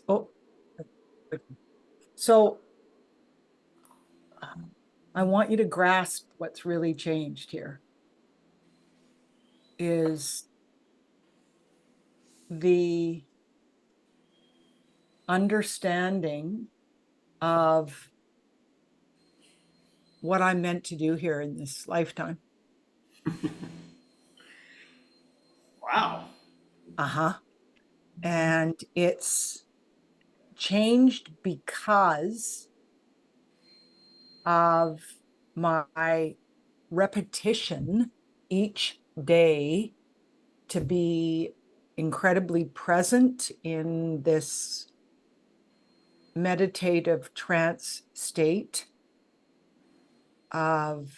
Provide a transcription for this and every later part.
Oh, so I want you to grasp what's really changed here is the understanding of what I'm meant to do here in this lifetime. Wow. Uh-huh. And it's changed because of my repetition each day to be incredibly present in this meditative trance state of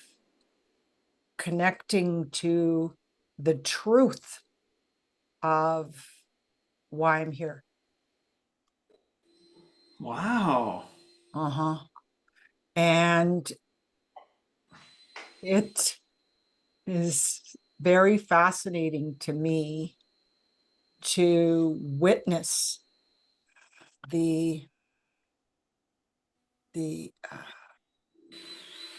connecting to the truth of why I'm here. Wow. Uh-huh. And it is very fascinating to me to witness the the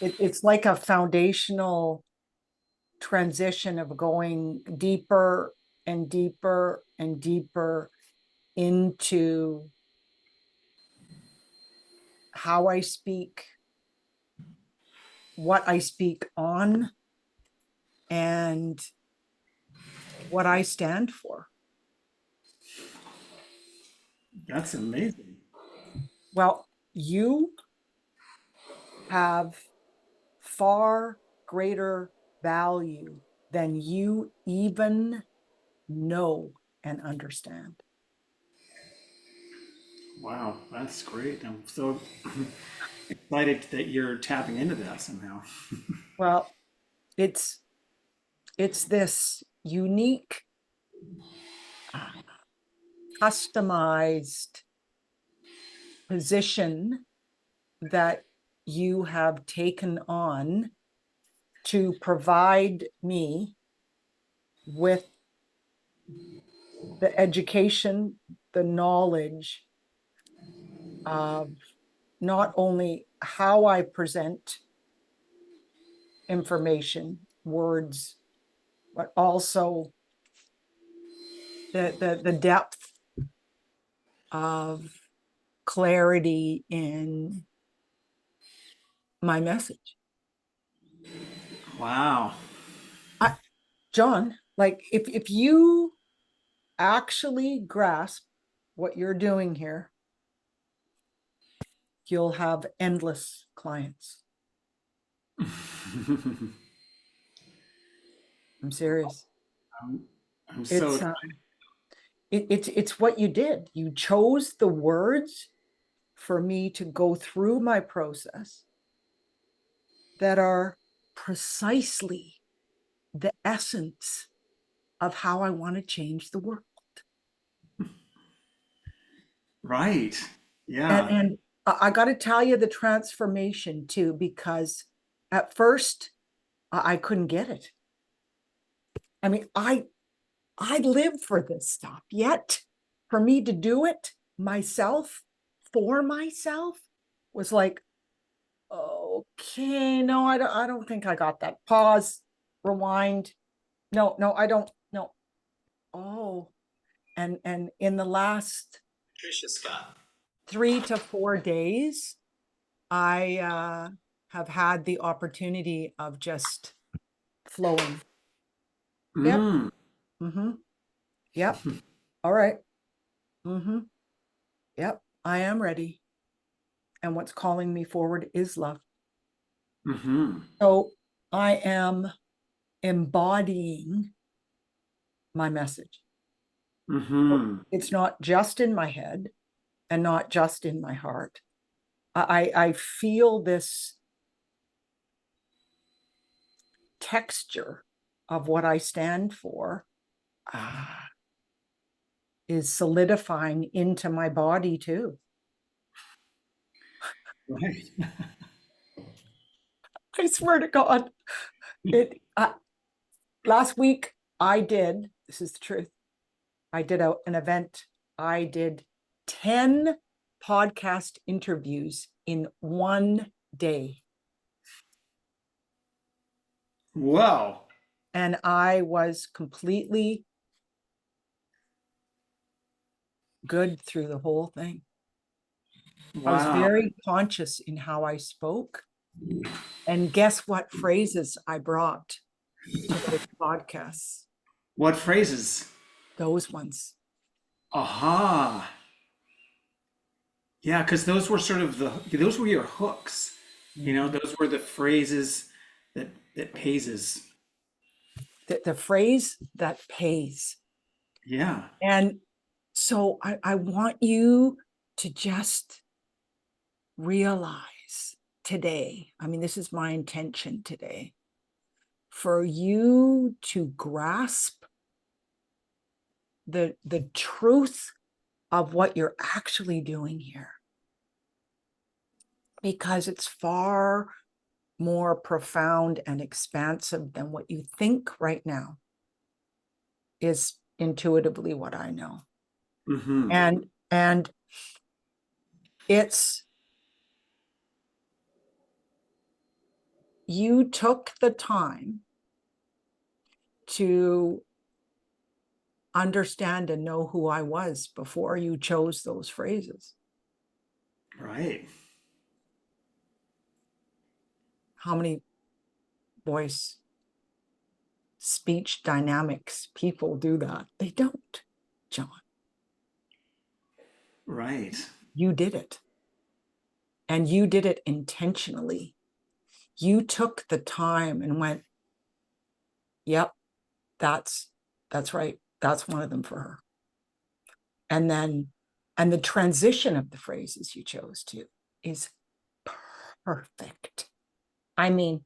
it's like a foundational transition of going deeper and deeper and deeper into how I speak, what I speak on, and what I stand for. That's amazing. Well, you have far greater value than you even know and understand. Wow, that's great. I'm so excited that you're tapping into that somehow. Well, it's it's this unique, customized position that you have taken on to provide me with the education, the knowledge of not only how I present information, words, but also the depth of clarity in my message. Wow. I, John, like if you actually grasp what you're doing here, you'll have endless clients. I'm serious. I'm, I'm so It's excited. it's what you did. You chose the words for me to go through my process that are precisely the essence of how I want to change the world. Right. And, Yeah. and I got to tell you the transformation too, because at first I couldn't get it. I mean, I live for this stuff. Yet for me to do it myself for myself was like, okay, no, I don't think I got that. Pause, rewind. No, I don't. No. Oh, and in the last Patricia Scott. 3 to 4 days, I have had the opportunity of just flowing. Yep. Mm. Mm-hmm. Yep. All right. Mm-hmm. Yep. I am ready. And what's calling me forward is love. Mm-hmm. So I am embodying my message. Mm-hmm. It's not just in my head and not just in my heart. I feel this texture of what I stand for uh, is solidifying into my body too. Right. I swear to God, it. Last week I did. This is the truth. I did an event. I did 10 podcast interviews in one day. Wow. And I was completely good through the whole thing. I was Wow. very conscious in how I spoke. And guess what phrases I brought to those podcasts? What phrases? Those ones. Aha. Yeah, because those were sort of those were your hooks. Those were the phrases that paises. The phrase that pays. Yeah. And so I want you to just realize today, I mean, this is my intention today, for you to grasp the truth of what you're actually doing here, because it's far more profound and expansive than what you think right now is intuitively what I know. Mm-hmm. And it's, you took the time to understand and know who I was before you chose those phrases. Right. How many voice speech dynamics people do that? They don't, John. Right. You did it. And you did it intentionally. You took the time and went, yep, that's right. That's one of them for her. And the transition of the phrases you chose to is perfect. I mean,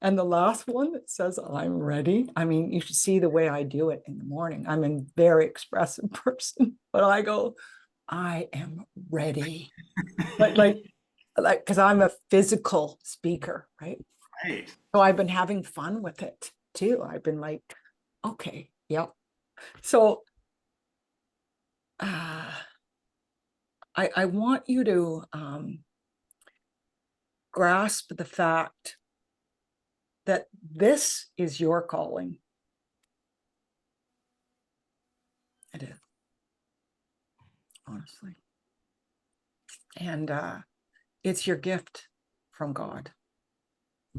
and the last one that says, I'm ready. I mean, you should see the way I do it in the morning. I'm a very expressive person, but I go, I am ready. But because I'm a physical speaker, right? Right. So I've been having fun with it too. I've been like, okay, yep. So I want you to grasp the fact that this is your calling. It is, honestly. And it's your gift from God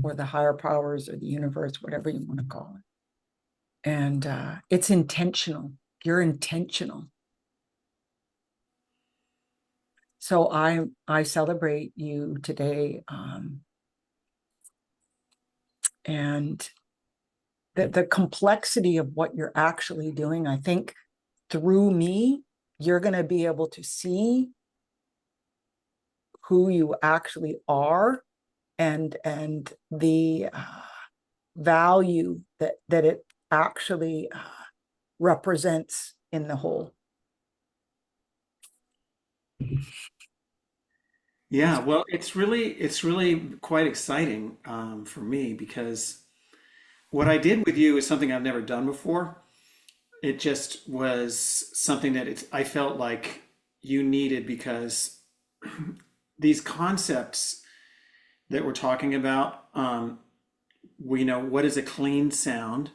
or the higher powers or the universe, whatever you want to call it. And it's intentional. You're intentional. So I celebrate you today, and the complexity of what you're actually doing. I think through me, you're going to be able to see who you actually are, and the value that it actually represents in the whole. Yeah. Well, it's really quite exciting for me because what I did with you is something I've never done before. It just was something that I felt like you needed because these concepts that we're talking about, we know what is a clean sound,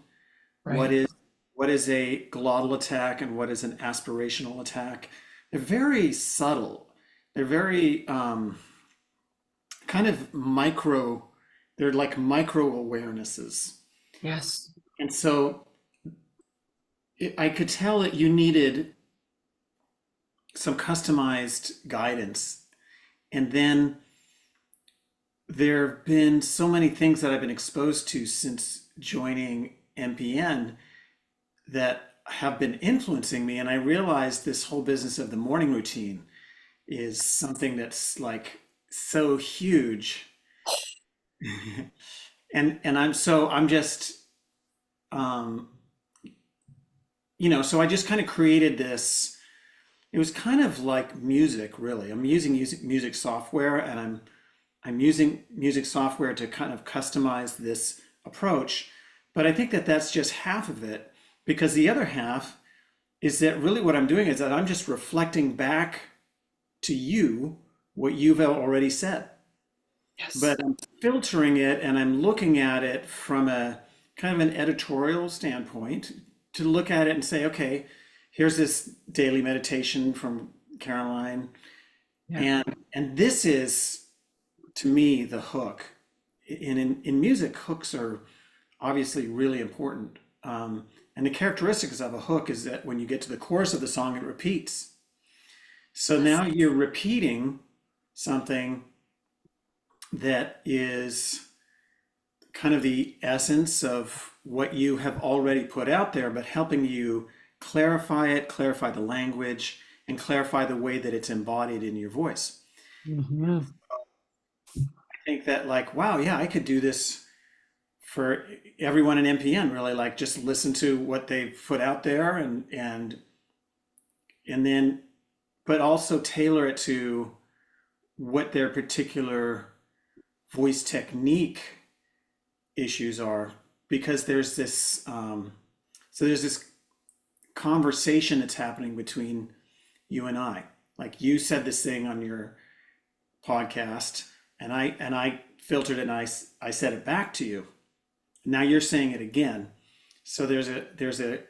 what Right. is what is a glottal attack, and what is an aspirational attack. They're very subtle. They're very kind of micro. They're like micro awarenesses, Yes. and so I could tell that you needed some customized guidance. And then there have been so many things that I've been exposed to since joining MPN that have been influencing me. And I realized this whole business of the morning routine is something that's like so huge. I'm just um, so I just kind of created this. It was kind of like music, really. I'm using music software, and I'm using music software to kind of customize this approach. But I think that that's just half of it, because the other half is that really what I'm doing is that I'm just reflecting back to you what you've already said. Yes. But I'm filtering it and I'm looking at it from a kind of an editorial standpoint to look at it and say, okay, here's this daily meditation from Caroline, Yeah. and this is to me the hook. And in music, hooks are obviously really important. And the characteristics of a hook is that when you get to the chorus of the song, it repeats. So Yes. now you're repeating something that is kind of the essence of what you have already put out there, but helping you clarify it, clarify the language, and clarify the way that it's embodied in your voice. Mhm. I think that, like, wow, yeah, I could do this for everyone in MPN, really, like just listen to what they've put out there and then but also tailor it to what their particular voice technique issues are, because there's this conversation that's happening between you and I. Like you said this thing on your podcast, and I filtered it and I said it back to you. Now you're saying it again. So there's a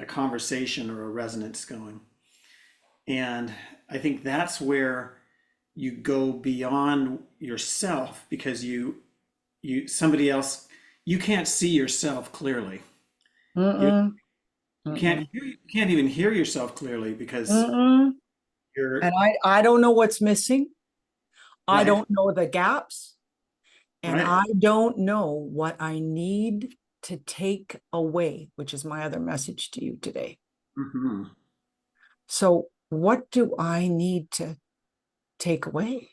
conversation or a resonance going. And I think that's where you go beyond yourself, because you somebody else, you can't see yourself clearly. You Mm-mm. you can't Mm-mm. you can't even hear yourself clearly because Mm-mm. you're And I don't know what's missing. I right, don't know the gaps, and right. I don't know what I need to take away, which is my other message to you today. Hmm. So, what do I need to take away?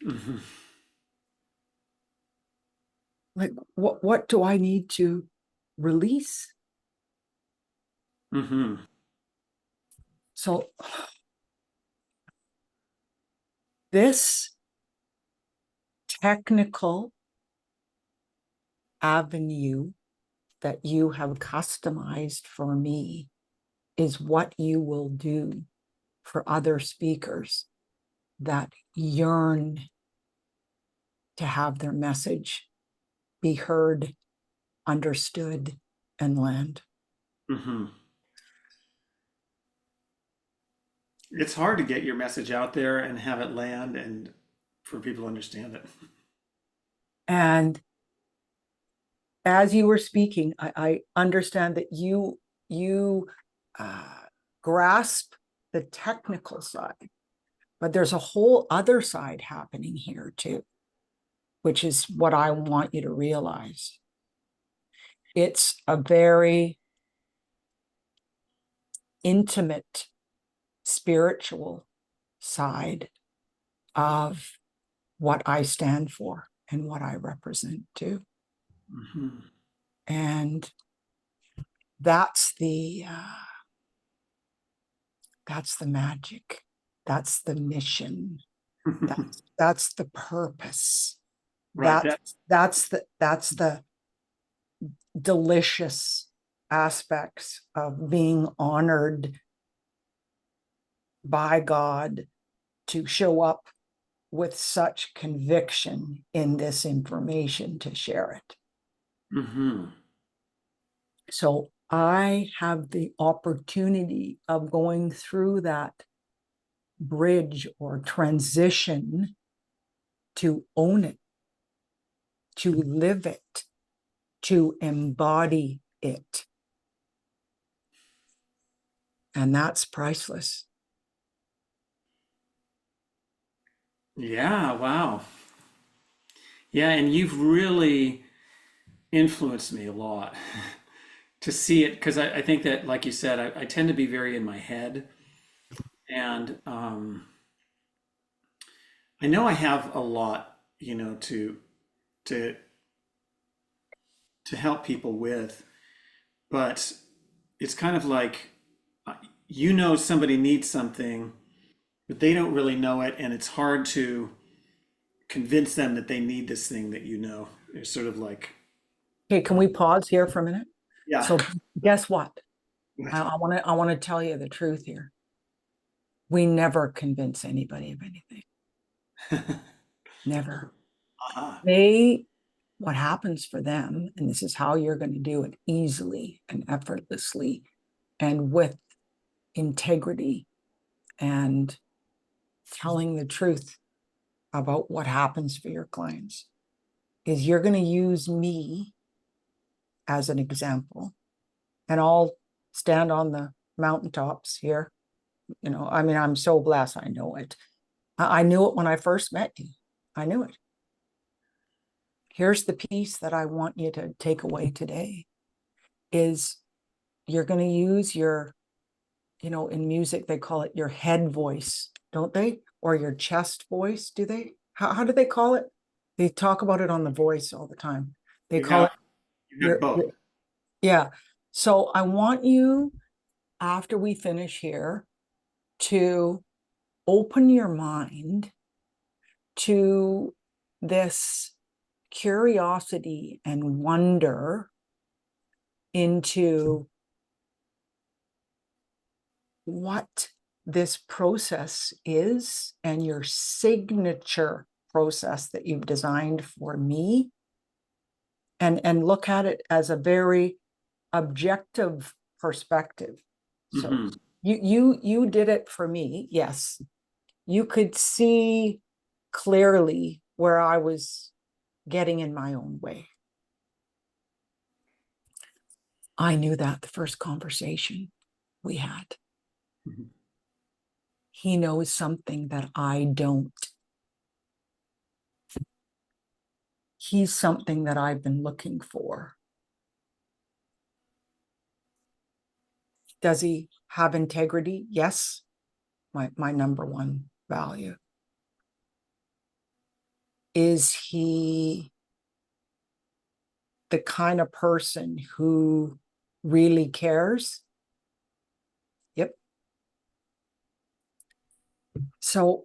Hmm. Like, what do I need to release? Hmm. So, this technical avenue that you have customized for me is what you will do for other speakers that yearn to have their message be heard, understood, and land. Hmm. It's hard to get your message out there and have it land and for people to understand it. And as you were speaking, I understand that you uh, grasp the technical side, but there's a whole other side happening here too, which is what I want you to realize. It's a very intimate spiritual side of what I stand for and what I represent too. Hmm. And that's the magic. That's the mission. That's the purpose. Right. That's that's the delicious aspects of being honored by God to show up with such conviction in this information to share it. Hmm. So I have the opportunity of going through that bridge or transition to own it, to live it, to embody it. And that's priceless. Yeah. Wow. Yeah. And you've really influenced me a lot to see it, because I think that, like you said, I tend to be very in my head. And I know I have a lot, to to help people with, but it's kind of like, uh, somebody needs something, but they don't really know it, and it's hard to convince them that they need this thing that you know. It's sort of like, Okay, can we pause here for a minute? yeah, So, guess what? I want to tell you the truth here. We never convince anybody of anything. Never. Uh-huh. What happens for them, and this is how you're going to do it easily and effortlessly and with integrity and telling the truth about what happens for your clients, is you're going to use me as an example. And I'll stand on the mountaintops here. I mean, I'm so blessed. I know it. I knew it when I first met you. I knew it. Here's the piece that I want you to take away today is you're going to use your, in music, they call it your head voice, don't they? Or your chest voice, do they? How do they call it? They talk about it on The Voice all the time. They You call got it you got both. yeah. So I want you, after we finish here, to open your mind to this curiosity and wonder into what this process is and your signature process that you've designed for me, and look at it as a very objective perspective. So Mm-hmm. you did it for me. Yes, you could see clearly where I was getting in my own way. I knew that the first conversation we had. Mm-hmm. He knows something that I don't. He's something that I've been looking for. Does he have integrity? Yes. My number one value. Is he the kind of person who really cares? Yep. So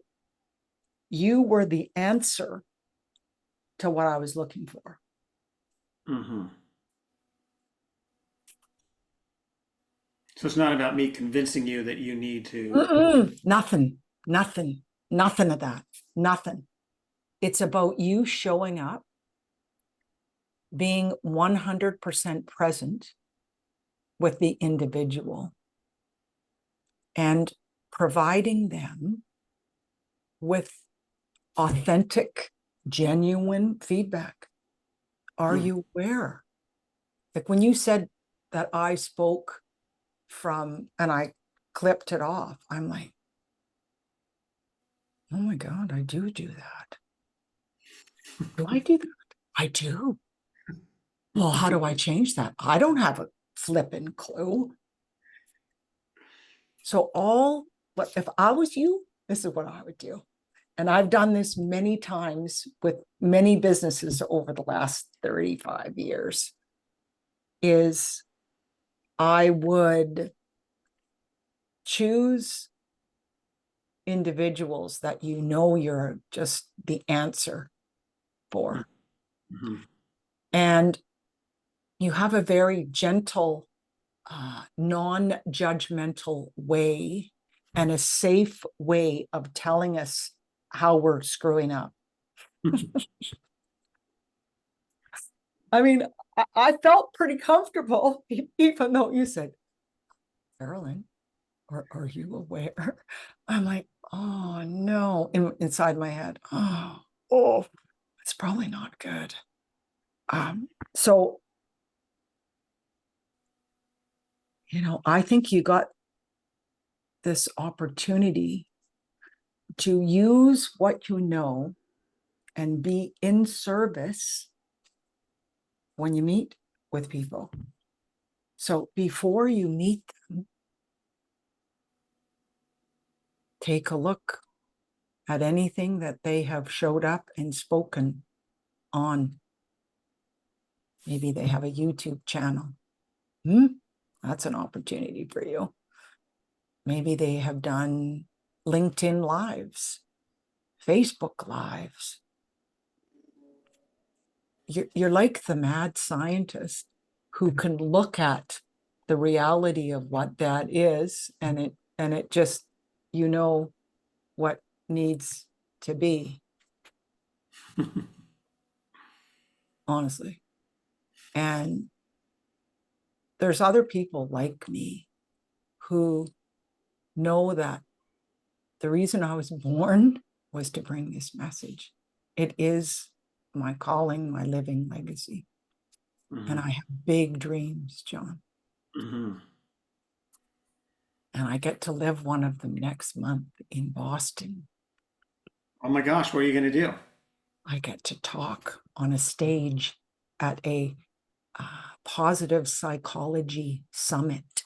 you were the answer to what I was looking for. Mm-hmm. So it's not about me convincing you that you need to. Nothing, nothing of that. Nothing. It's about you showing up, being 100% present with the individual, and providing them with authentic, genuine feedback. Are Mm. you aware? Like when you said that I spoke from, and I clipped it off, I'm like, oh my God, I do that. Do I do that? I do. Well, how do I change that? I don't have a flipping clue. So but if I was you, this is what I would do. And I've done this many times with many businesses over the last 35 years, is I would choose individuals that you're just the answer for. Mm-hmm. And you have a very gentle, non-judgmental way and a safe way of telling us how we're screwing up. I mean, I felt pretty comfortable, even though you said, Carolyn, are you aware? I'm like, oh no, inside my head, oh, it's probably not good. So, I think you got this opportunity to use what you know and be in service when you meet with people. So before you meet them, take a look at anything that they have showed up and spoken on. Maybe they have a YouTube channel. That's an opportunity for you. Maybe they have done LinkedIn lives, Facebook lives. You're like the mad scientist who can look at the reality of what that is, and it just, you know, what needs to be, honestly. And there's other people like me who know that the reason I was born was to bring this message. It is my calling, my living legacy. And I have big dreams, John. Mm-hmm. And I get to live one of them next month in Boston. Oh my gosh, what are you going to do? I get to talk on a stage at a positive psychology summit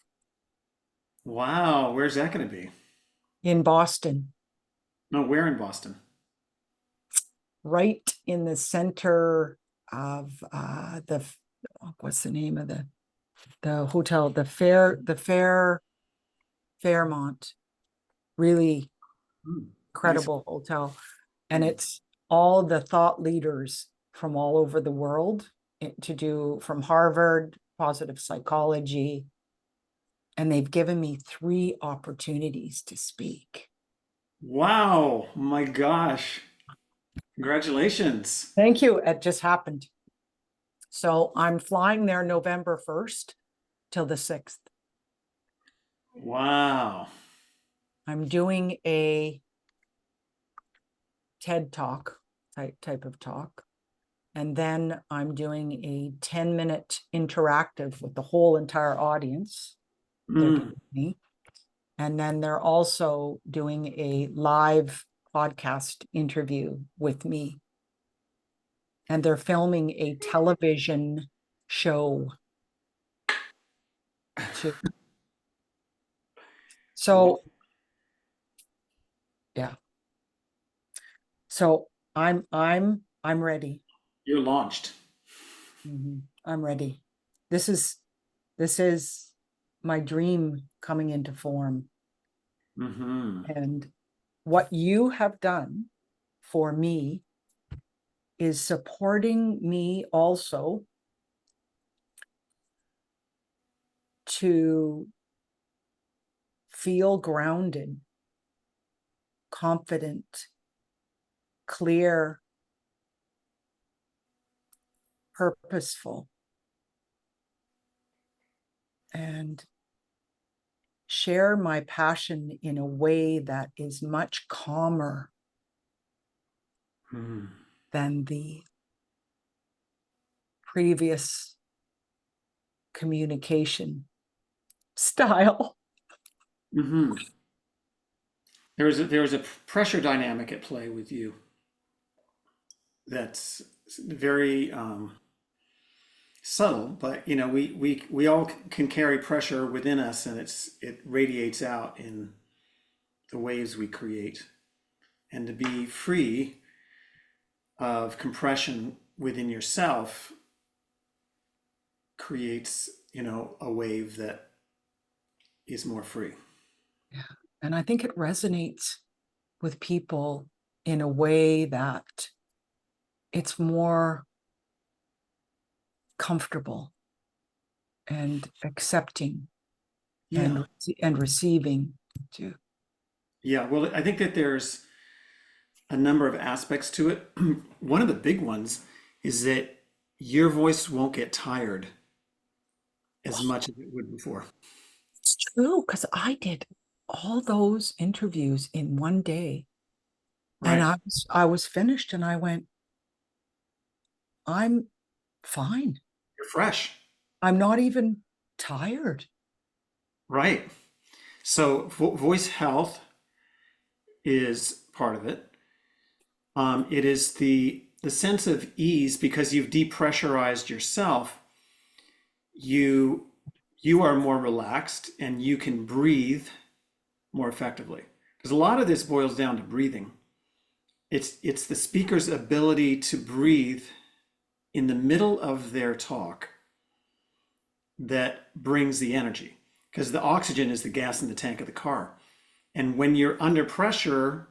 Wow, where's that going to be? in Boston, No, where in Boston? right in the center of what's the name of the hotel, Fairmont, really Nice. incredible hotel. And it's all the thought leaders from all over the world to do from Harvard, positive psychology. And they've given me 3 opportunities to speak. Wow, my gosh. Congratulations. Thank you. It just happened. So I'm flying there November 1st till the 6th. Wow. I'm doing a TED talk type of talk. And then I'm doing a 10-minute interactive with the whole entire audience. They're Mm. giving me. And then they're also doing a live podcast interview with me. And they're filming a television show too. Wow. So yeah. So I'm ready. You're launched. I'm ready. This is my dream coming into form. Mm-hmm. And what you have done for me is supporting me also to feel grounded, confident, clear, purposeful, and share my passion in a way that is much calmer Mm. than the previous communication style. Mm-hmm. There was a pressure dynamic at play with you that's very subtle, but you know, we all can carry pressure within us, and it radiates out in the waves we create. And to be free of compression within yourself creates, you know, a wave that is more free. Yeah. And I think it resonates with people in a way that it's more comfortable and accepting Yeah. and receiving too. Yeah. Well, I think that there's a number of aspects to it. One of the big ones is that your voice won't get tired as much as it would before. It's true, because I did all those interviews in one day, and Right. I was finished, and I went, I'm fine. You're fresh. I'm not even tired. Right. So voice health is part of it. It is the sense of ease because you've depressurized yourself. You you are more relaxed and you can breathe more effectively. Because a lot of this boils down to breathing. It's the speaker's ability to breathe in the middle of their talk that brings the energy. Because the oxygen is the gas in the tank of the car. And when you're under pressure,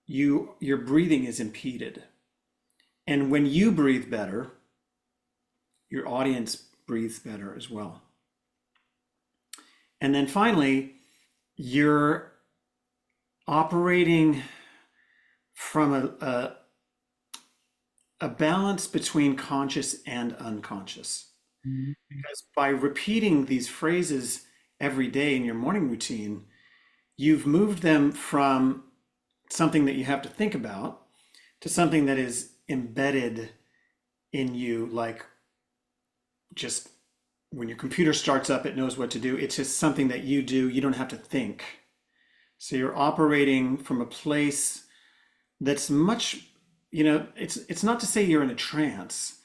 your breathing is impeded. And when you breathe better, your audience breathes better as well. And then finally, you're operating from a balance between conscious and unconscious. Mhm. Because by repeating these phrases every day in your morning routine, you've moved them from something that you have to think about to something that is embedded in you, like just when your computer starts up, it knows what to do. It's just something that you do. You don't have to think. So you're operating from a place that's much, it's not to say you're in a trance,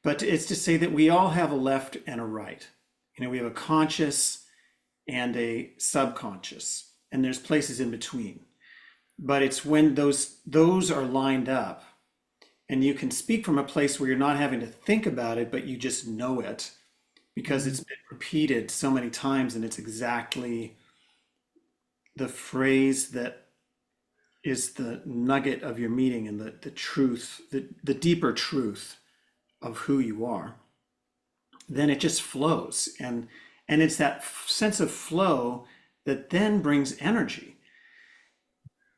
but it's to say that we all have a left and a right. We have a conscious and a subconscious, and there's places in between. But it's when those are lined up, and you can speak from a place where you're not having to think about it, but you just know it because it's been repeated so many times, and it's exactly the phrase that is the nugget of your meeting and the truth, the deeper truth of who you are. Then it just flows, and it's that sense of flow that then brings energy,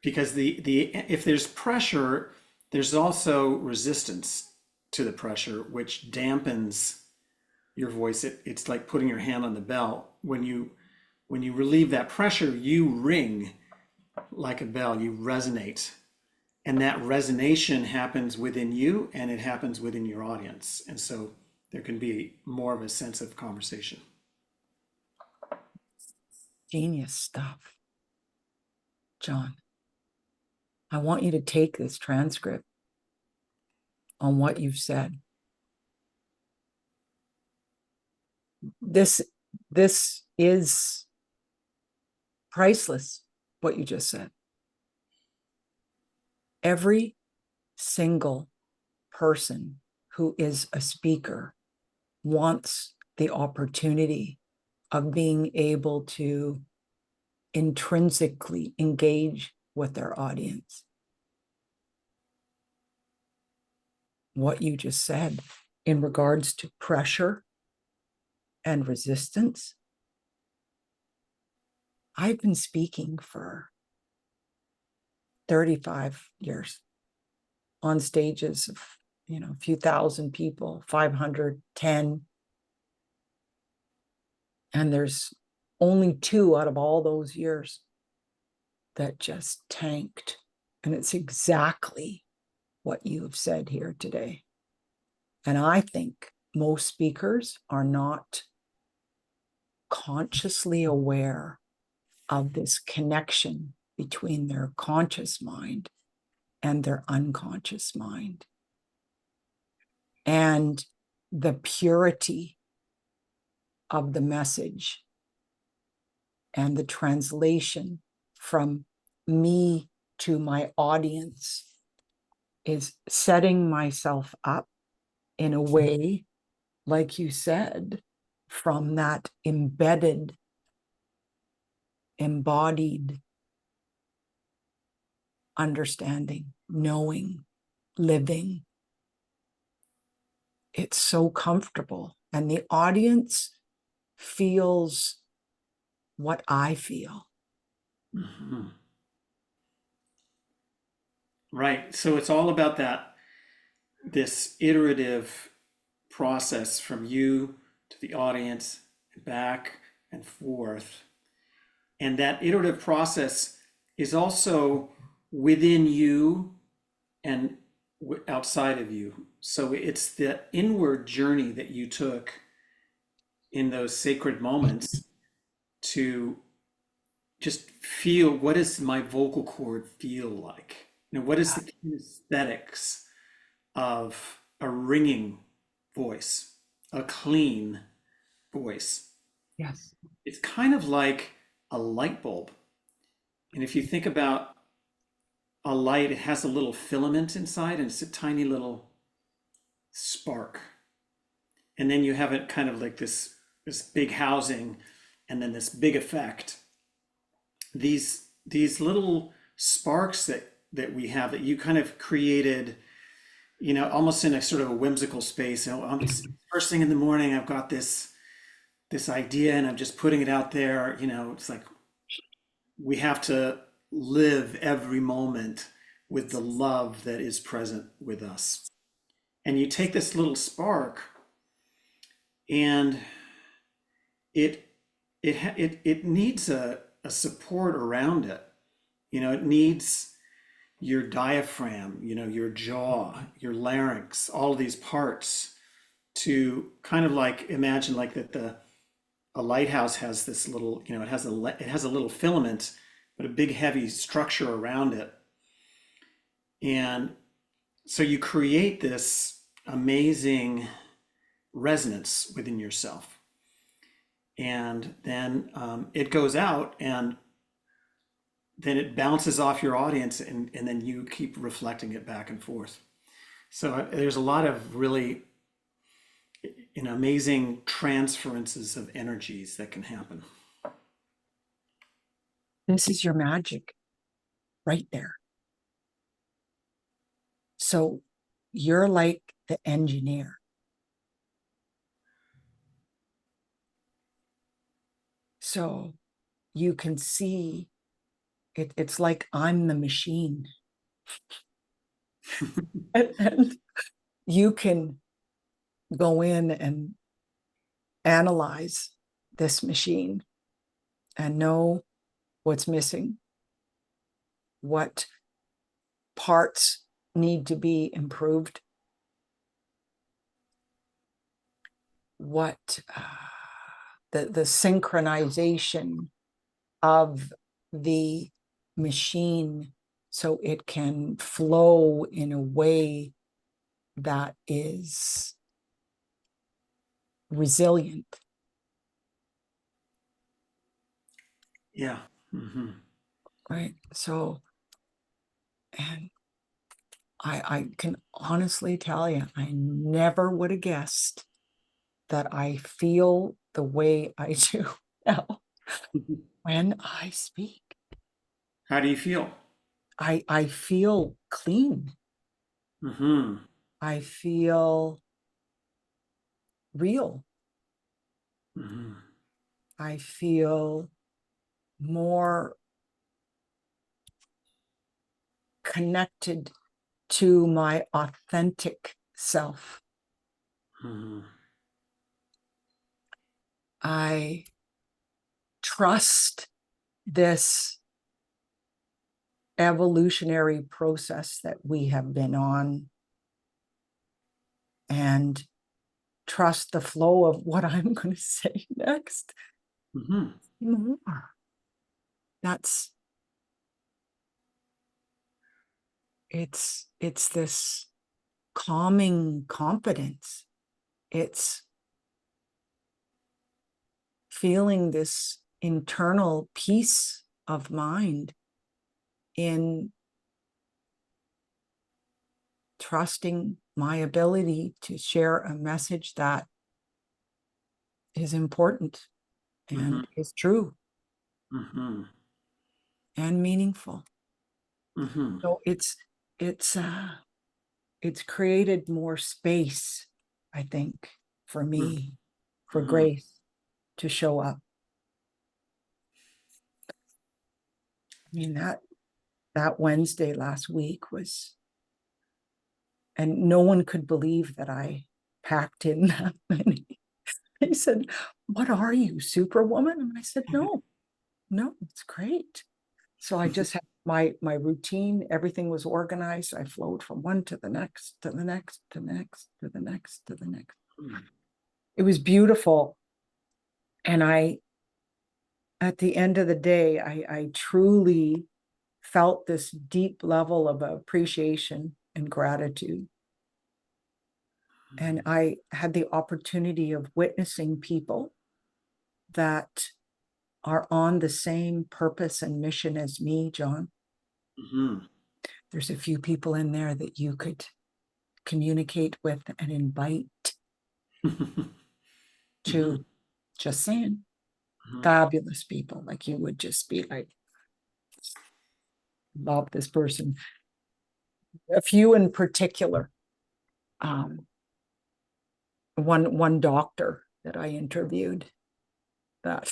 because the if there's pressure, there's also resistance to the pressure, which dampens your voice. It's like putting your hand on the bell. When you relieve that pressure, you ring like a bell, you resonate, and that resonation happens within you and it happens within your audience, and so there can be more of a sense of conversation. Genius stuff, John. I want you to take this transcript on what you've said. This is priceless, what you just said. Every single person who is a speaker wants the opportunity of being able to intrinsically engage with their audience. What you just said in regards to pressure and resistance. I've been speaking for 35 years on stages of, a few thousand people, 500, 10. And there's only 2 out of all those years that just tanked. And it's exactly what you've said here today. And I think most speakers are not consciously aware of this connection between their conscious mind and their unconscious mind, and the purity of the message and the translation from me to my audience is setting myself up in a way, like you said, from that embedded, embodied understanding, knowing, living. It's so comfortable. And the audience feels what I feel. Mm-hmm. Right. So it's all about this iterative process from you to the audience, back and forth. And that iterative process is also within you and outside of you. So it's the inward journey that you took in those sacred moments to just feel, what does my vocal cord feel like? What is the kinesthetics of a ringing voice, a clean voice? Yes. It's kind of like a light bulb. And if you think about a light, it has a little filament inside and it's a tiny little spark. And then you have it kind of like this big housing and then this big effect. These little sparks that we have, that you kind of created, almost in a sort of a whimsical space. First thing in the morning, I've got this this idea and I'm just putting it out there. It's like we have to live every moment with the love that is present with us. And you take this little spark and it it needs a support around it. It needs your diaphragm, your jaw, your larynx, all of these parts to kind of like imagine like that a lighthouse has this little, it has a little filament, but a big heavy structure around it. And so you create this amazing resonance within yourself. And then it goes out and then it bounces off your audience and then you keep reflecting it back and forth. So there's a lot of really amazing transferences of energies that can happen. This is your magic right there. So you're like the engineer. So you can see it's like I'm the machine. And you can go in and analyze this machine and know what's missing, what parts need to be improved, what the synchronization of the machine so it can flow in a way that is resilient. Yeah. Mm-hmm. Right. So, and I can honestly tell you, I never would have guessed that I feel the way I do now when I speak. How do you feel? I feel clean. Mm-hmm. I feel real. Mm-hmm. I feel more connected to my authentic self. Mm-hmm. I trust this evolutionary process that we have been on and trust the flow of what I'm going to say next Mm-hmm. more. That's it's this calming confidence. It's feeling this internal peace of mind in trusting my ability to share a message that is important Mm-hmm. and is true Mm-hmm. and meaningful. Mm-hmm. So it's it's created more space, I think, for me, for Mm-hmm. grace to show up. I mean, that Wednesday last week was, and no one could believe that I packed in that many. He said, "What are you, Superwoman?" And I said, no, it's great. So I just had my routine, everything was organized. I flowed from one to the next, to the next, to the next, to the next, to the next. It was beautiful. And at the end of the day, I truly felt this deep level of appreciation and gratitude. And I had the opportunity of witnessing people that are on the same purpose and mission as me, John. Mm-hmm. There's a few people in there that you could communicate with and invite Mm-hmm. to, just saying, Mm-hmm. fabulous people. Like you would just be like, love this person. A few in particular. One doctor that I interviewed, that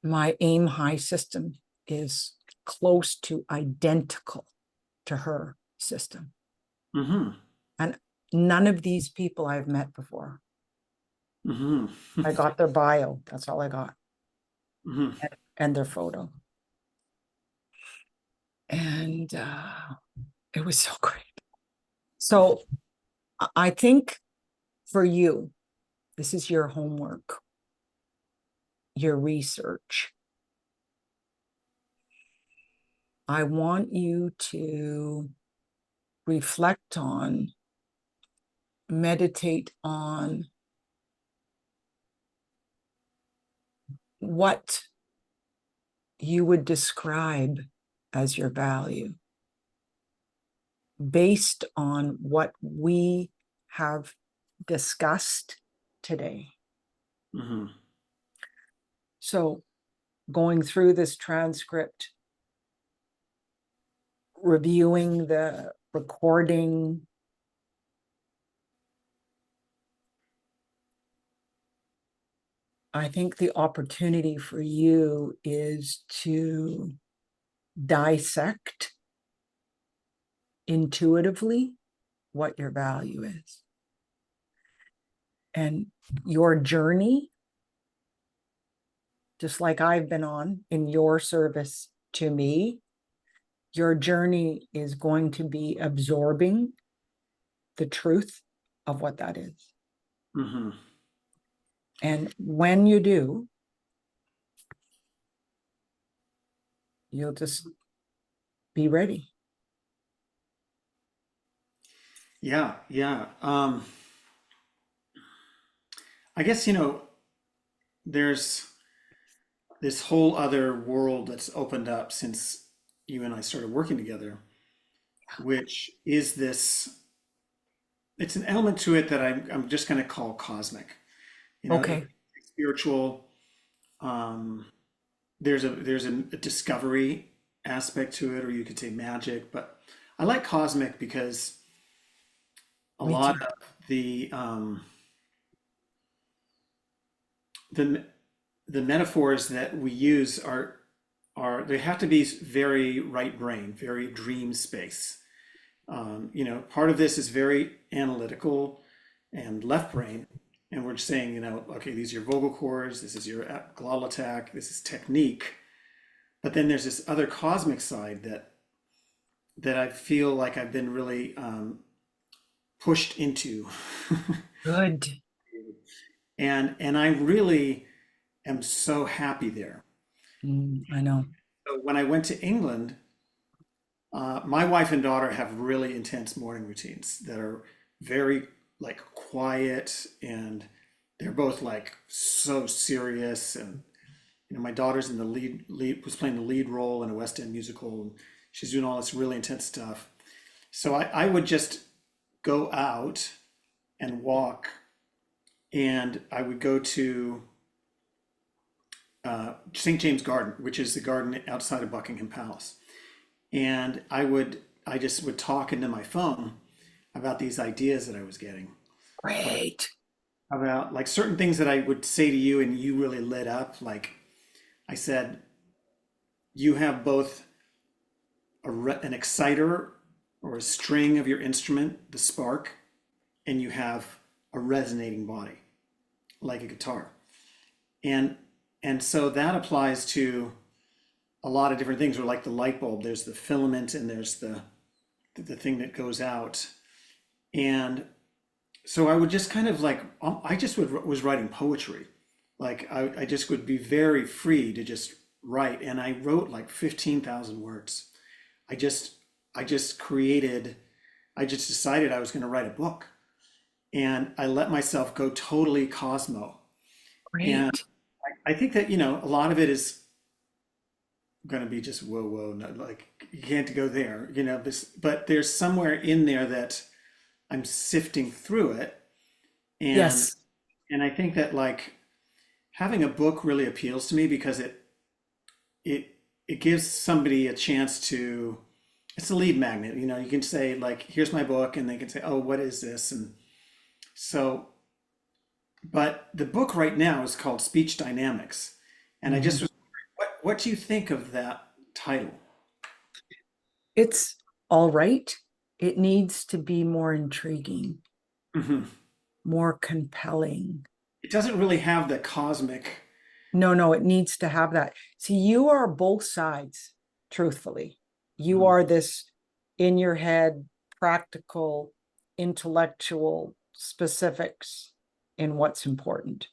my aim high system is close to identical to her system. Mm-hmm. And none of these people I've met before. Mm-hmm. I got their bio. That's all I got. Mm-hmm. And their photo. And it was so great. So I think for you, this is your homework, your research. I want you to reflect on, meditate on what you would describe as your value based on what we have discussed today. Mm-hmm. So, going through this transcript, reviewing the recording, I think the opportunity for you is to dissect intuitively what your value is. And your journey, just like I've been on in your service to me, your journey is going to be absorbing the truth of what that is. Mm-hmm. And when you do, you'll just be ready. Yeah, yeah. I guess, there's this whole other world that's opened up since you and I started working together, which is this, it's an element to it that I'm just going to call cosmic. It's Okay. spiritual. Um, there's a discovery aspect to it, or you could say magic, but I like cosmic because a Me lot too. of the the metaphors that we use are they have to be very right brain, very dream space. Part of this is very analytical and left brain, and we're saying, okay, these are your vocal cords, this is your glottal attack, this is technique. But then there's this other cosmic side that I feel like I've been really pushed into, Good. and I really am so happy there. I know. So when I went to England, my wife and daughter have really intense morning routines that are very like quiet, and they're both like so serious. And my daughter's in the lead was playing the lead role in a West End musical, and she's doing all this really intense stuff. So I would just go out and walk, and I would go to St. James Garden, which is the garden outside of Buckingham Palace. And I just would talk into my phone about these ideas that I was getting, Great. about like certain things that I would say to you and you really lit up. Like I said, you have both an exciter or a string of your instrument, the spark, and you have a resonating body like a guitar. And and so that applies to a lot of different things. Or like the light bulb, there's the filament and there's the thing that goes out. And so I would just kind of like, I just was writing poetry. Like I just would be very free to just write. And I wrote like 15,000 words. I just, I just created, I just decided I was going to write a book. And I let myself go totally Cosmo. And Great. I think that, a lot of it is going to be just whoa, whoa, no, like you can't go there, but there's somewhere in there that I'm sifting through it. And Yes. and I think that like having a book really appeals to me because it it gives somebody a chance to, it's a lead magnet. You can say like, here's my book, and they can say, oh, what is this? And so But the book right now is called Speech Dynamics. And I Mhm. just was wondering, what do you think of that title? It's all right. It needs to be more intriguing, Mhm. more compelling. It doesn't really have the cosmic. No, it needs to have that. See, you are both sides, truthfully. You Mhm. are this in your head, practical, intellectual specifics in what's important.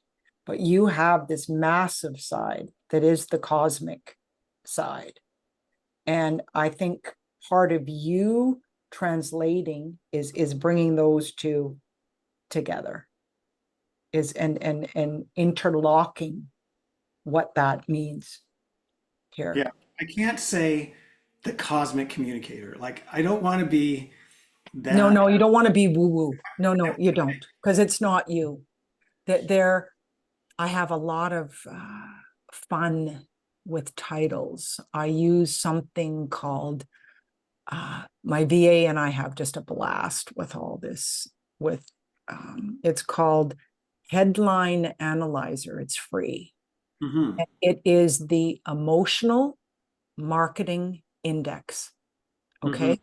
But you have this massive side that is the cosmic side. And I think part of you translating is bringing those two together, is and interlocking what that means here. Yeah, I can't say the cosmic communicator. Like, I don't want to be that. No, you don't want to be woo woo. No, you don't, because it's not you. That there, I have a lot of fun with titles. I use something called my VA and I have just a blast with all this. With it's called Headline Analyzer. It's free. Mhm. It is the emotional marketing index. Mhm. Okay.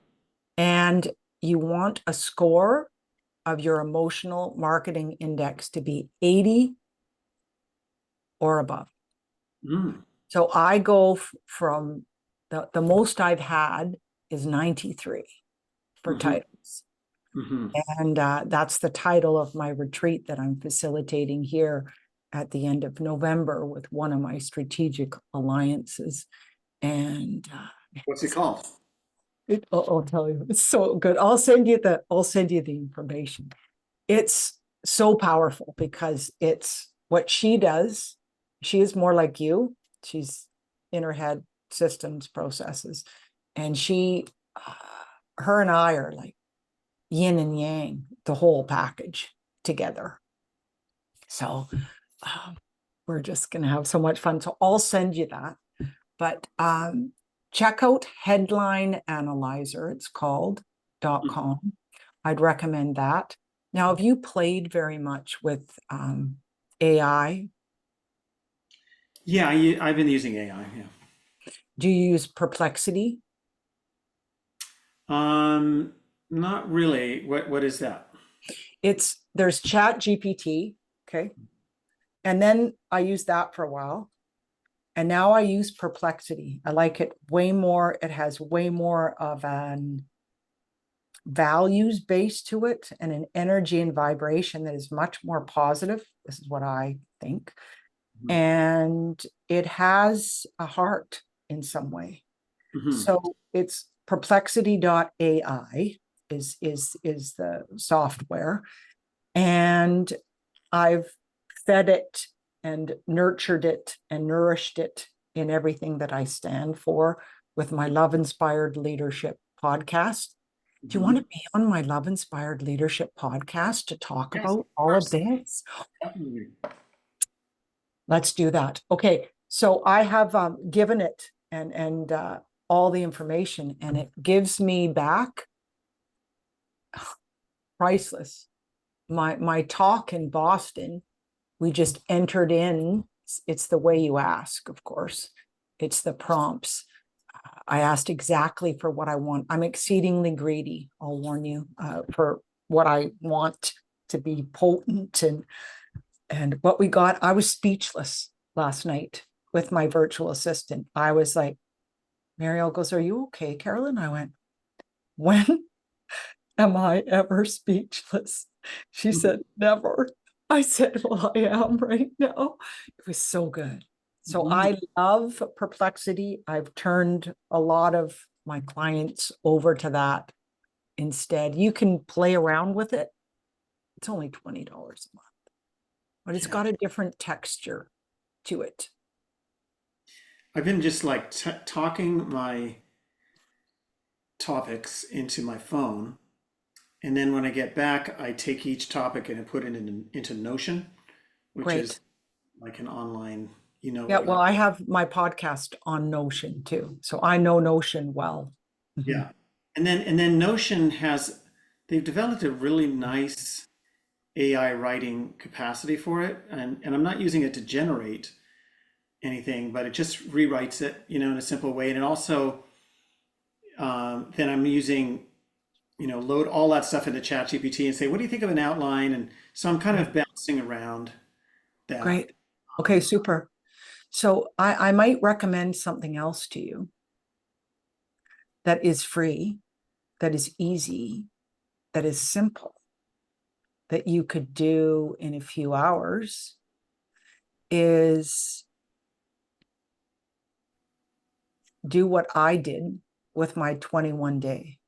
And you want a score of your emotional marketing index to be 80 or above. Mhm. So I go from the most I've had is 93 for Mhm. titles. Mhm. And that's the title of my retreat that I'm facilitating here at the end of November with one of my strategic alliances. And What's it called? I'll tell you, it's so good. I'll send you the information. It's so powerful because it's what she does. She is more like you. She's in her head, systems, processes, and her and I are like yin and yang, the whole package together. So um, we're just going to have so much fun. So I'll send you that. But check out Headline Analyzer, it's called .com. I'd recommend that. Now, have you played very much with AI? Yeah, I've been using AI. Yeah. Do you use Perplexity? Um, Not really. What is that? There's Chat GPT, okay, and then I used that for a while, and now I use Perplexity. I like it way more. It has way more of an values base to it and an energy and vibration that is much more positive. This is what I think. Mhm. And it has a heart in some way. Mhm. So it's perplexity.ai is the software. And I've fed it and nurtured it and nourished it in everything that I stand for with my Love Inspired Leadership podcast. Do you want Mhm. to be on my Love Inspired Leadership podcast to talk Yes, about of all of course. this? Definitely. Let's do that. Okay, so I have given it and all the information, and it gives me back priceless. My talk in Boston, we just entered in. It's the way you ask, of course. It's the prompts. I asked exactly for what I want. I'm exceedingly greedy, I'll warn you, for what I want to be potent and what we got. I was speechless last night with my virtual assistant. I was like, Mariel goes, "Are you okay, Carolyn?" I went, "When am I ever speechless?" She Mhm. said, "Never." I said, "Well, I am right now." It was so good. So Mhm. I love Perplexity. I've turned a lot of my clients over to that instead. You can play around with it. It's only $20 a month, but it's Yeah. got a different texture to it. I've been just like talking my topics into my phone, and then when I get back, I take each topic and I put it into Notion, which is Great. like an online, you know, Yeah, like well, I have my podcast on Notion too. So I know Notion well. Mhm. yeah. And then Notion has they've developed a really nice AI writing capacity for it, and I'm not using it to generate anything, but it just rewrites it, in a simple way. And it also, then I'm using, load all that stuff into ChatGPT and say, what do you think of an outline? And so I'm kind Yeah. of bouncing around that. Great. Okay, super. So I might recommend something else to you that is free, that is easy, that is simple, that you could do in a few hours is do what I did with my 21 day.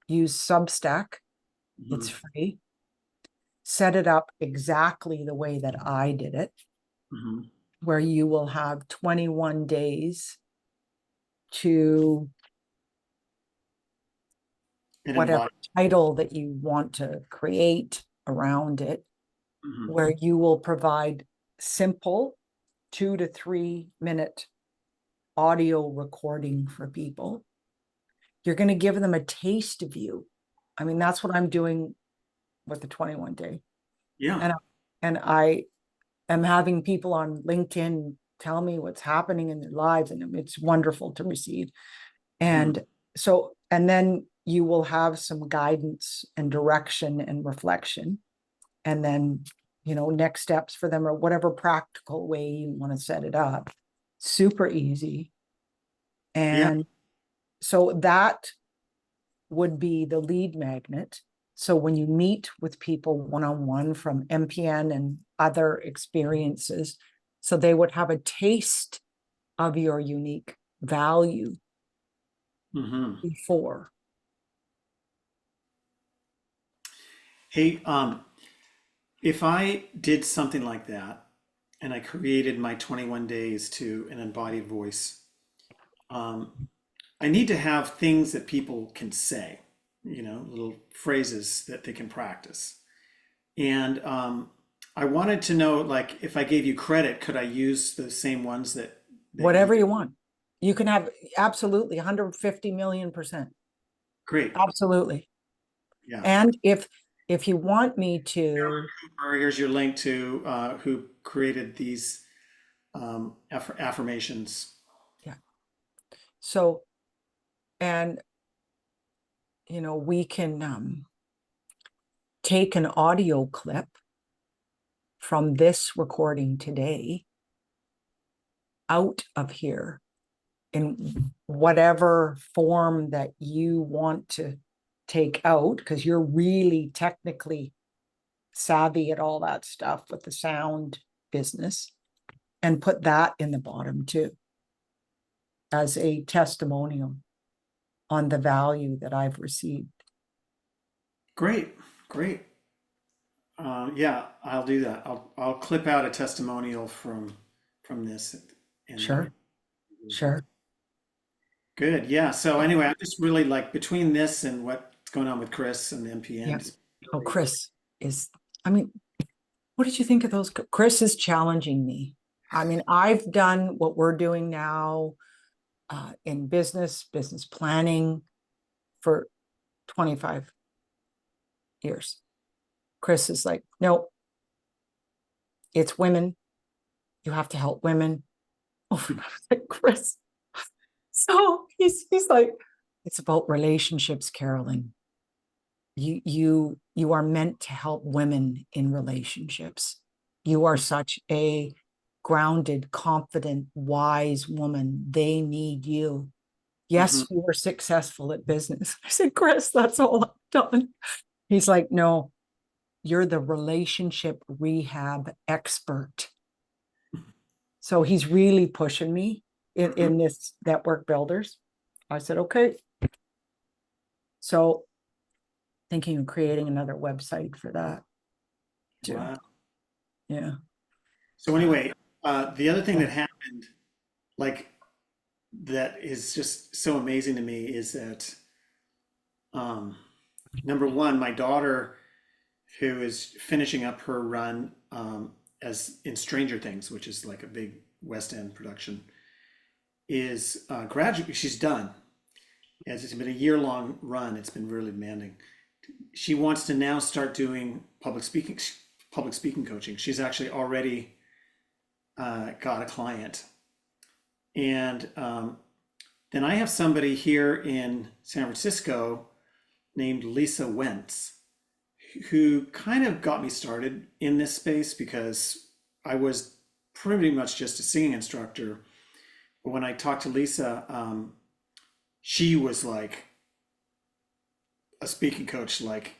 Use Substack. It's Mhm, free. Set it up exactly the way that I did it, mhm. where you will have 21 days to And whatever embody. title that you want to create around it, Mhm. where you will provide simple 2 to 3 minute audio recording for people. You're going to give them a taste of you. I mean, that's what I'm doing with the 21 day. Yeah. And I am having people on LinkedIn tell me what's happening in their lives, and it's wonderful to receive. Mhm. And so, and then you will have some guidance and direction and reflection. And then, next steps for them or whatever practical way you want to set it up. Super easy. Yeah. And so that would be the lead magnet. So when you meet with people one-on-one from MPN and other experiences, so they would have a taste of your unique value Mhm. before. Hey, if I did something like that and I created my 21 days to an embodied voice, um, I need to have things that people can say, little phrases that they can practice. And I wanted to know, like, if I gave you credit, could I use the same ones that you? Whatever you want. You can have absolutely 150 million%. Great. Absolutely. Yeah. And if you want me to, Cooper, here's your link to who created these affirmations. yeah. So, and we can take an audio clip from this recording today out of here in whatever form that you want to take out, because you're really technically savvy at all that stuff with the sound business, and put that in the bottom too as a testimonial on the value that I've received. Great, great. Yeah, I'll do that. I'll clip out a testimonial from this, and Sure, sure. good. Yeah. So anyway, I'm just really like between this and what's going on with Chris and the Yeah. MPN. Just Oh, really, Chris is, I mean, what did you think of those? Chris is challenging me. I mean, I've done what we're doing now in business planning for 25 years. Chris is like, no, it's women. You have to help women. Oh, I was like, Chris. So he's like, it's about relationships, Carolyn. You are meant to help women in relationships. You are such a grounded, confident, wise woman. They need you. mhm. Yes, you were successful at business. I said, Chris, that's all I've done. He's like, no, you're the relationship rehab expert. So he's really pushing me in this network builders. I said, okay. So thinking of creating another website for that too. Wow. Yeah. So anyway, the other thing Yeah. that happened, like that is just so amazing to me, is that um, number one, my daughter, who is finishing up her run as in Stranger Things, which is like a big West End production, is graduate. She's done. As it's been a year long run, it's been really demanding. She wants to now start doing public speaking public speaking coaching. She's actually already got a client, and then I have somebody here in San Francisco named Lisa Wentz, who kind of got me started in this space because I was pretty much just a singing instructor. But when I talked to Lisa, she was like a speaking coach, like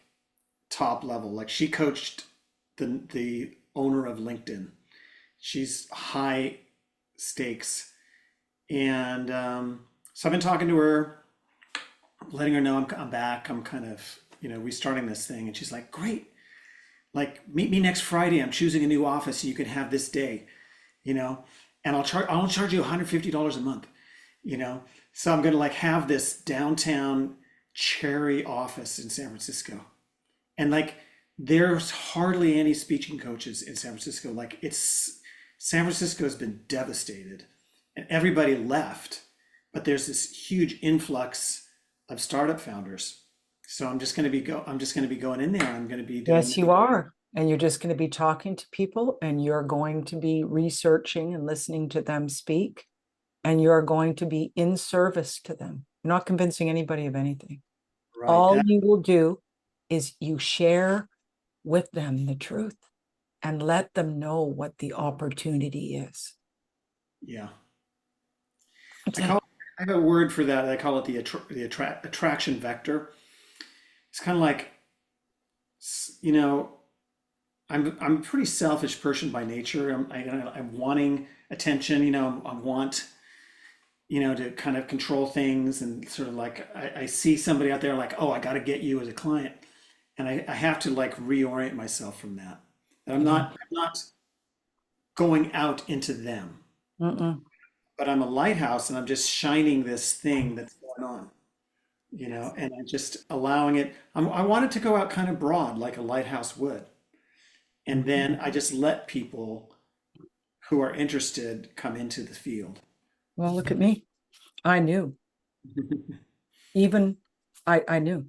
top level. Like she coached the owner of LinkedIn. She's high stakes, and so I've been talking to her, letting her know I'm back. I'm kind of restarting this thing, and she's like, "Great, like meet me next Friday. I'm choosing a new office, so you can have this day, you know, and I'll charge you $150 a month, you know." So I'm gonna like have this downtown cherry office in San Francisco, and like there's hardly any speaking coaches in San Francisco. Like it's San Francisco has been devastated, and everybody left, but there's this huge influx of startup founders. So I'm just going to be going in there. I'm going to be doing Yes, you are. And you're just going to be talking to people and you're going to be researching and listening to them speak. And you're going to be in service to them. You're not convincing anybody of anything. right. All you will do is you share with them the truth and let them know what the opportunity is. Yeah. It's I like, call I have a word for that. I call it attraction vector. It's kind of like, you know, I'm a pretty selfish person by nature. I'm wanting attention. I want to kind of control things and sort of like I see somebody out there like, oh, I got to get you as a client, and I have to like reorient myself from that. That yeah. I'm not going out into them, Mm-mm. but I'm a lighthouse and I'm just shining this thing that's going on, and I'm just allowing it. I want it to go out kind of broad like a lighthouse would. And then I just let people who are interested come into the field. Well, look at me. I knew. Even I knew.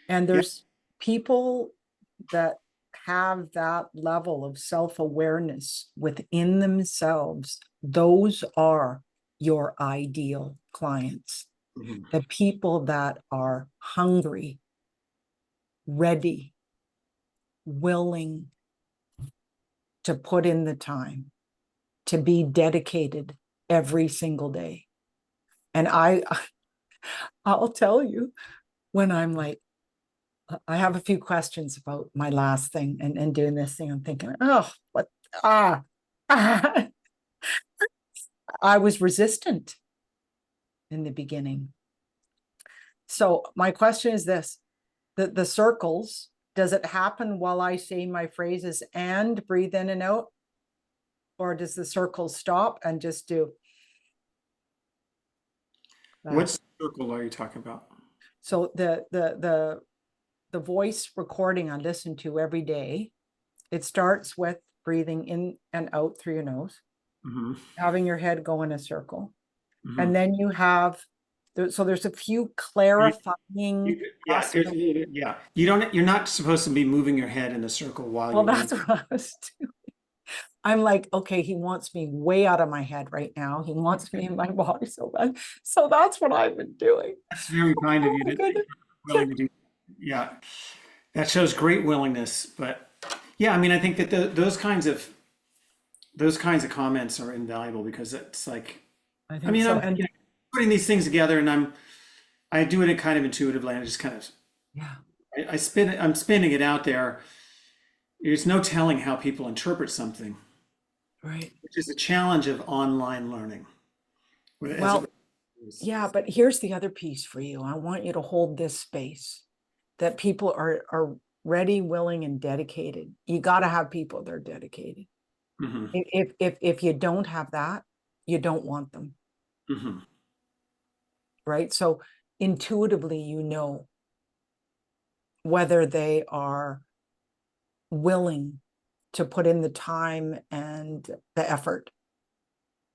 And Yeah. there's people that have that level of self-awareness within themselves. Those are your ideal clients. Mhm. The people that are hungry, ready, willing to put in the time, to be dedicated every single day. And I'll tell you when I'm like, I have a few questions about my last thing and doing this thing. I'm thinking, oh, what? Ah, ah. I was resistant in the beginning. So my question is this: the circles, does it happen while I say my phrases and breathe in and out? Or does the circle stop and just do What that? circle are you talking about? So the voice recording I listen to every day, it starts with breathing in and out through your nose, Hmm. having your head go in a circle. Hmm. And then you have, so there's a few You, clarifying yeah, there's a possible. little bit, yeah. You're not supposed to be moving your head in a circle while Well, you're that's breathing. what I was doing. I'm like, okay, he wants me way out of my head right now. He wants me in my body so bad. So that's what I've been doing. That's very kind of Oh you my to goodness. willing to do. Yeah, that shows great willingness. But yeah, I mean, I think that those kinds of comments are invaluable because it's like, I I think mean, so. I'm And putting these things together, and I do it kind of intuitively. And I just kind of yeah, I'm spinning it out there. There's no telling how people interpret something, right. which is a challenge of online learning. As it Well, yeah, but here's the other piece for you. I want you to hold this space that people are ready, willing, and dedicated. You got to have people that are dedicated. hmm. If you don't have that, you don't want them, Hmm. right? So intuitively, you know whether they are willing to put in the time and the effort.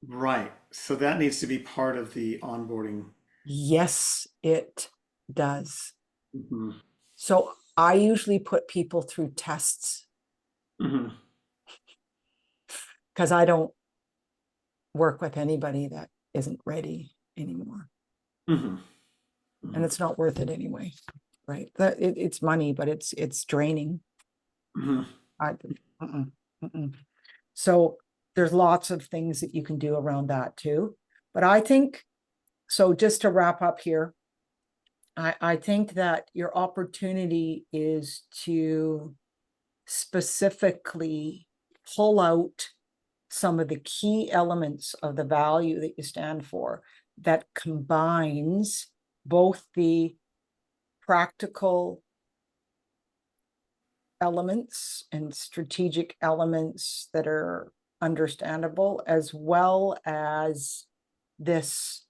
Right. So that needs to be part of the onboarding. Yes, it does. Hmm. So I usually put people through tests Mm-hmm. because I don't work with anybody that isn't ready anymore. Mm-hmm. And Mm-hmm. it's not worth it anyway, right? It's money, but it's draining. Mm-hmm. I, mm-mm, mm-mm. So there's lots of things that you can do around that too. But I think, so just to wrap up here, I think that your opportunity is to specifically pull out some of the key elements of the value that you stand for that combines both the practical elements and strategic elements that are understandable, as well as this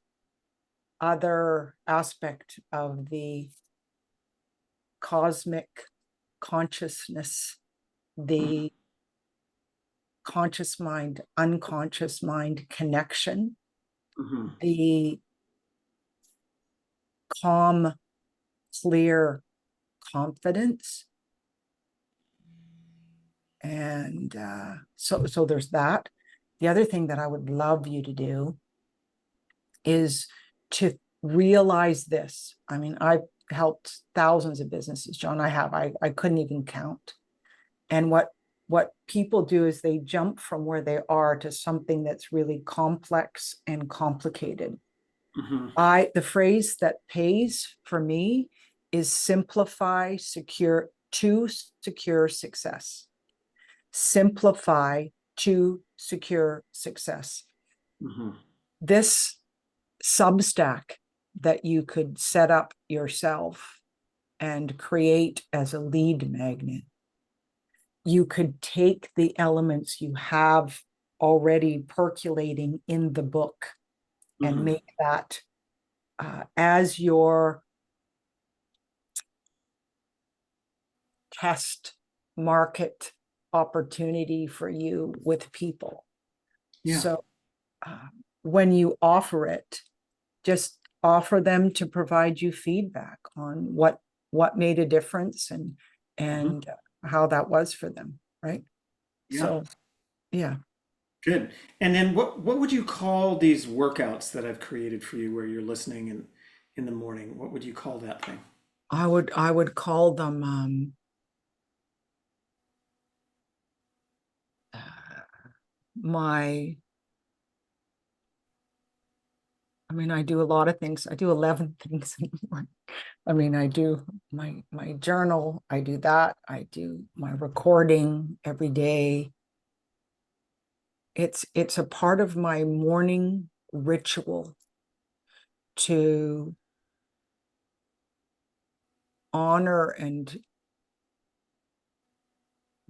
other aspect of the cosmic consciousness, the conscious mind, unconscious mind connection, Mm-hmm. the calm, clear confidence. And so there's that. The other thing that I would love you to do is to realize this. I mean, I've helped thousands of businesses, John. I couldn't even count. And what people do is they jump from where they are to something that's really complex and complicated. Mm-hmm. The phrase that pays for me is simplify, secure to secure success. Simplify to secure success. Mm-hmm. This Substack that you could set up yourself and create as a lead magnet, you could take the elements you have already percolating in the book and Mm-hmm. make that as your test market opportunity for you with people. Yeah. So when you offer it, just offer them to provide you feedback on what made a difference Mm-hmm. and how that was for them, right? Yeah. So yeah, Good. And then what would you call these workouts that I've created for you where you're listening in the morning? What would you call that thing? I would call them my I mean, I do a lot of things. I do 11 things in the morning. I mean, I do my journal, I do that, I do my recording every day. It's a part of my morning ritual to honor and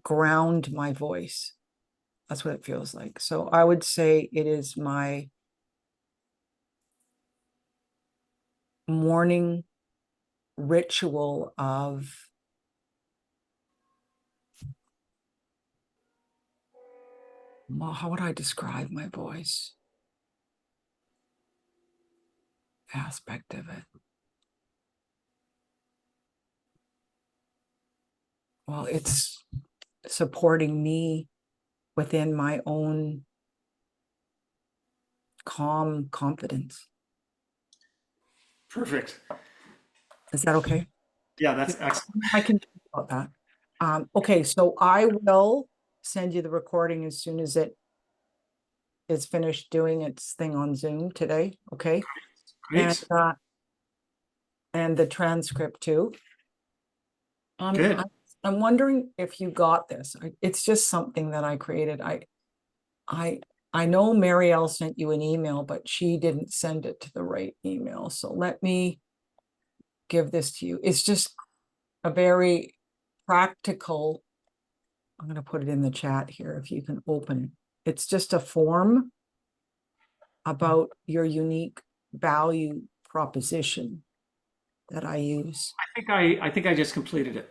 ground my voice. That's what it feels like. So I would say it is my morning ritual of how would I describe my voice aspect of it? Well, it's supporting me within my own calm confidence. Perfect. Is that okay? Yeah, that's excellent. I can think about that. Okay, so I will send you the recording as soon as it is finished doing its thing on Zoom today. Okay. And Great. the transcript too. Um, Good. I, I'm wondering if you got this. It's just something that I created. I I know Marielle sent you an email, but she didn't send it to the right email. So let me give this to you. It's just a very practical. I'm going to put it in the chat here if you can open it. It's just a form about your unique value proposition that I use. I think I just completed it.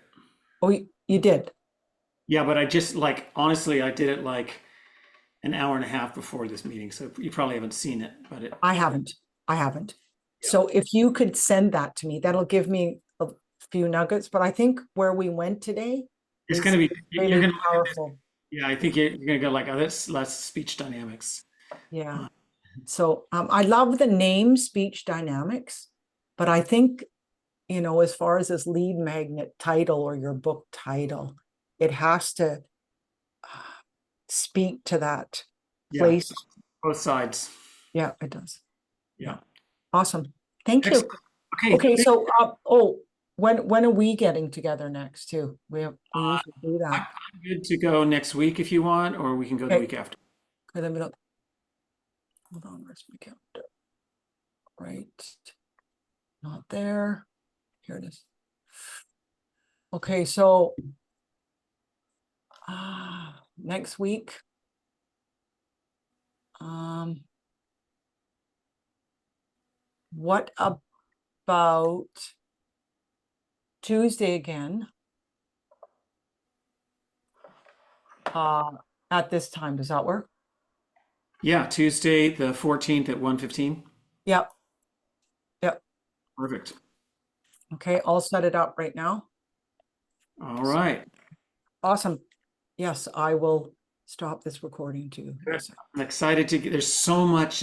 Oh, you did. Yeah, but I just like honestly, I did it like an hour and a half before this meeting, so you probably haven't seen it, but it I haven't. I haven't. yeah. So if you could send that to me, that'll give me few nuggets, but I think where we went today It's is going to be, you're really going to look at this. powerful. Yeah, I think you're going to go like, oh, that's less speech dynamics. Yeah. Uh, So I love the name speech dynamics, but I think, you know, as far as this lead magnet title or your book title, it has to speak to that yeah, place. both sides. Yeah, it does. Yeah. Awesome. Thank you. Excellent. Okay. Okay, so when are we getting together next too? We usually do that. I'm good to go next week if you want, or we can go the Okay, week after. let me look. Hold on, where's my calendar? Right. Not there. Here it is. Okay, so next week. What about Tuesday again? At this time, does that work? Yeah, Tuesday, the 14th at 1:15. Yep. Yep. Perfect. Okay, I'll set it up right now. All right. Awesome. Yes, I will stop this recording too. Good. I'm excited to get, there's so much